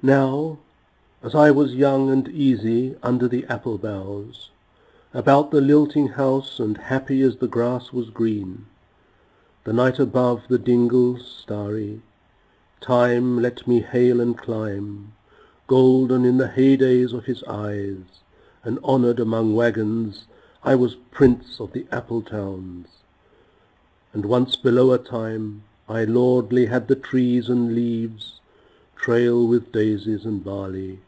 Now, as I was young and easy under the apple boughs, about the lilting house and happy as the grass was green, the night above the dingles starry, time let me hail and climb, golden in the heydays of his eyes, and honoured among wagons, I was prince of the apple towns. And once below a time, I lordly had the trees and leaves trail with daisies and barley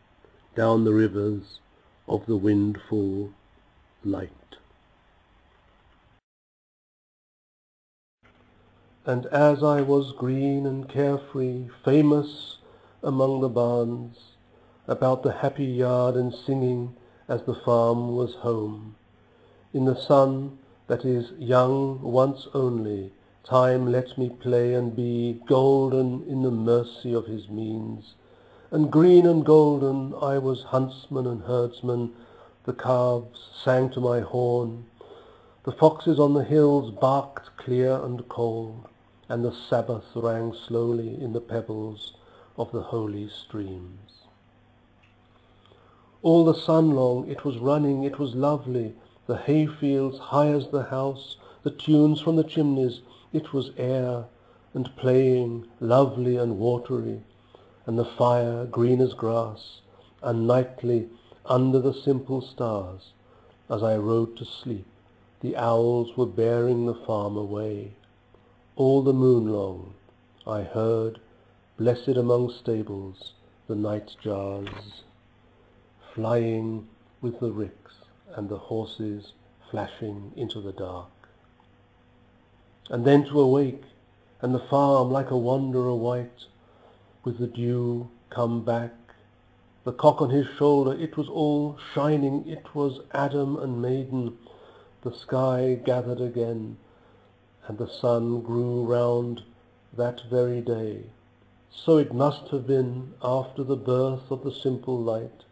down the rivers of the windfall light. And as I was green and carefree, famous among the barns, about the happy yard and singing as the farm was home, in the sun that is young once only, time let me play and be golden in the mercy of his means. And green and golden I was huntsman and herdsman, the calves sang to my horn, the foxes on the hills barked clear and cold, and the Sabbath rang slowly in the pebbles of the holy streams. All the sun long it was running, it was lovely, the hayfields high as the house, the tunes from the chimneys, it was air and playing, lovely and watery, and the fire green as grass, and nightly under the simple stars, as I rode to sleep, the owls were bearing the farm away. All the moon long I heard, blessed among stables, the night jars, flying with the ricks and the horses flashing into the dark. And then to awake, and the farm like a wanderer white, with the dew come back, the cock on his shoulder, it was all shining, it was Adam and maiden, the sky gathered again, and the sun grew round that very day. So it must have been after the birth of the simple light,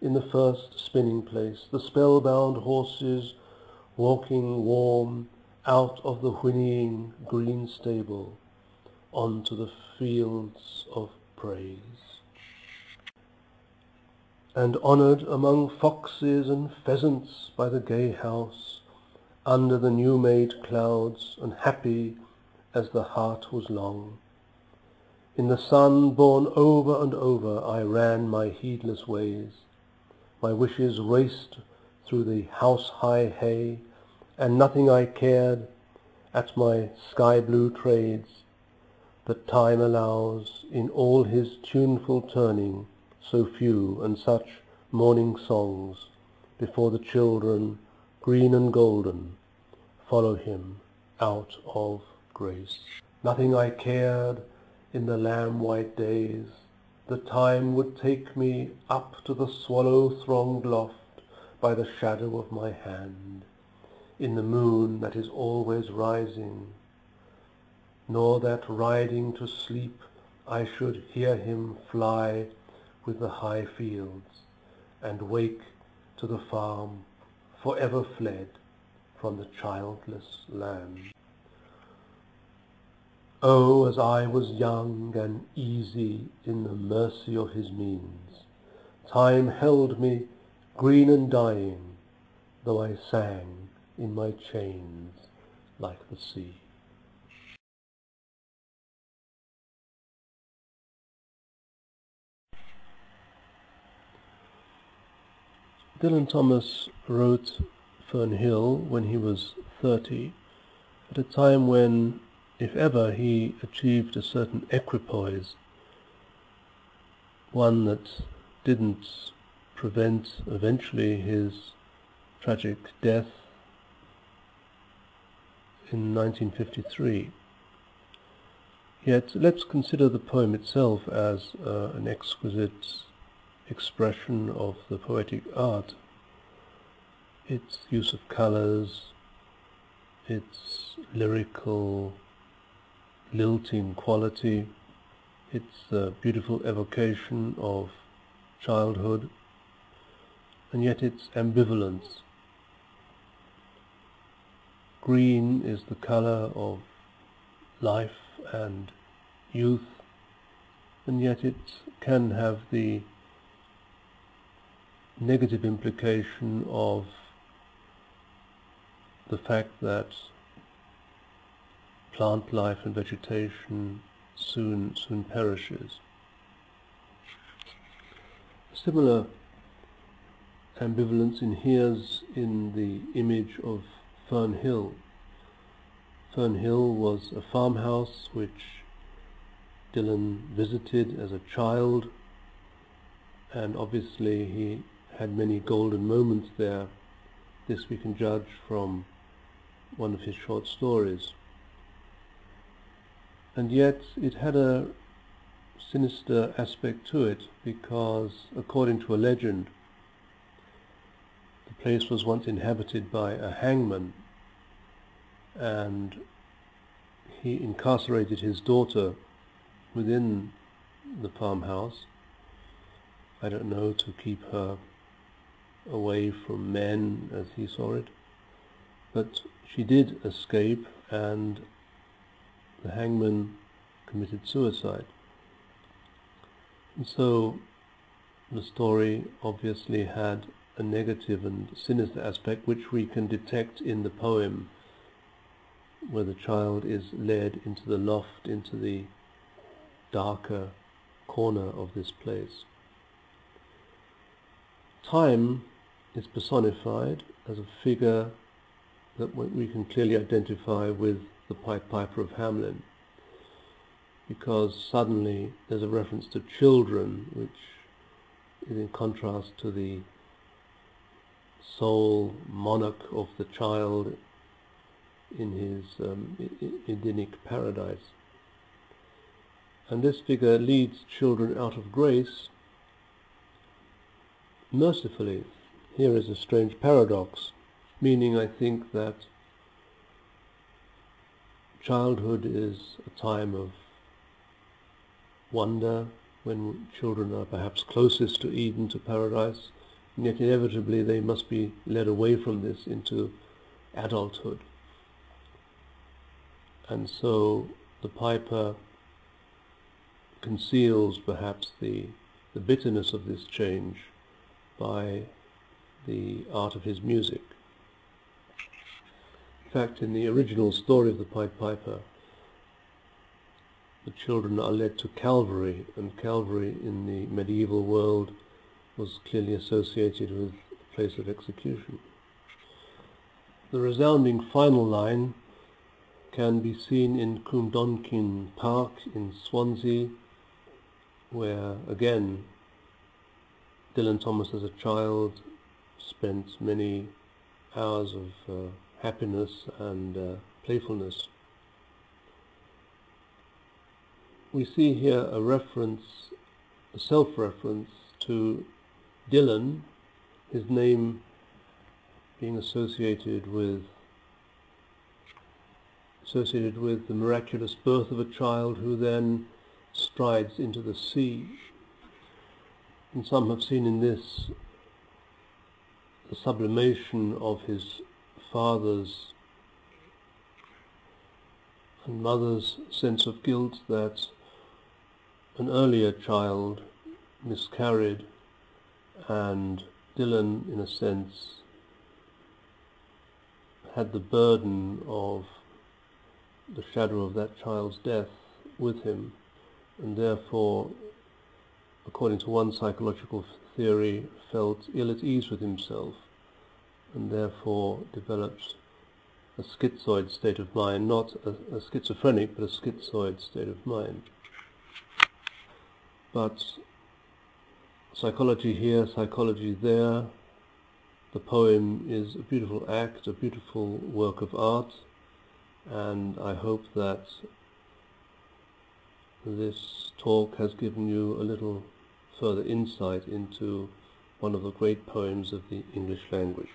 in the first spinning place, the spellbound horses walking warm out of the whinnying green stable onto the fields of praise. And honoured among foxes and pheasants by the gay house, under the new-made clouds, and happy as the heart was long. In the sun borne over and over I ran my heedless ways. My wishes raced through the house-high hay, and nothing I cared at my sky-blue trades that time allows in all his tuneful turning, so few and such morning songs before the children, green and golden, follow him out of grace. Nothing I cared in the lamb-white days, the time would take me up to the swallow-thronged loft by the shadow of my hand, in the moon that is always rising, nor that riding to sleep I should hear him fly with the high fields, and wake to the farm forever fled from the childless lamb. Oh, as I was young and easy in the mercy of his means, time held me green and dying, though I sang in my chains like the sea. Dylan Thomas wrote Fern Hill when he was 30, at a time when, if ever, he achieved a certain equipoise, one that didn't prevent eventually his tragic death in 1953. Yet let's consider the poem itself as an exquisite expression of the poetic art. Its use of colours, its lyrical, lilting quality, its beautiful evocation of childhood, and yet its ambivalence. Green is the colour of life and youth, and yet it can have the negative implication of the fact that plant life and vegetation soon perishes. Similar ambivalence inheres in the image of Fern Hill. Fern Hill was a farmhouse which Dylan visited as a child, and obviously he had many golden moments there. This we can judge from one of his short stories. And yet it had a sinister aspect to it, because according to a legend, the place was once inhabited by a hangman, and he incarcerated his daughter within the farmhouse, I don't know, to keep her away from men as he saw it, but she did escape, and the hangman committed suicide. And so the story obviously had a negative and sinister aspect, which we can detect in the poem, where the child is led into the loft, into the darker corner of this place. Time is personified as a figure that we can clearly identify with the Pied Piper of Hamelin, because suddenly there's a reference to children, which is in contrast to the sole monarch of the child in his idyllic paradise. And this figure leads children out of grace mercifully. Here is a strange paradox, meaning, I think, that childhood is a time of wonder, when children are perhaps closest to Eden, to paradise, and yet inevitably they must be led away from this into adulthood. And so the piper conceals perhaps the bitterness of this change by the art of his music. In fact, in the original story of the Pied Piper, the children are led to Calvary, and Calvary in the medieval world was clearly associated with the place of execution. The resounding final line can be seen in Cwmdonkin Park in Swansea, where again Dylan Thomas as a child spent many hours of happiness and playfulness. We see here a reference, a self-reference to Dylan, his name being associated with the miraculous birth of a child who then strides into the sea. And some have seen in this the sublimation of his father's and mother's sense of guilt that an earlier child miscarried, and Dylan, in a sense, had the burden of the shadow of that child's death with him, and therefore, according to one psychological theory, felt ill at ease with himself, and therefore developed a schizoid state of mind, not a schizophrenic, but a schizoid state of mind. But psychology here, psychology there, the poem is a beautiful act, a beautiful work of art, and I hope that this talk has given you a little further insight into one of the great poems of the English language.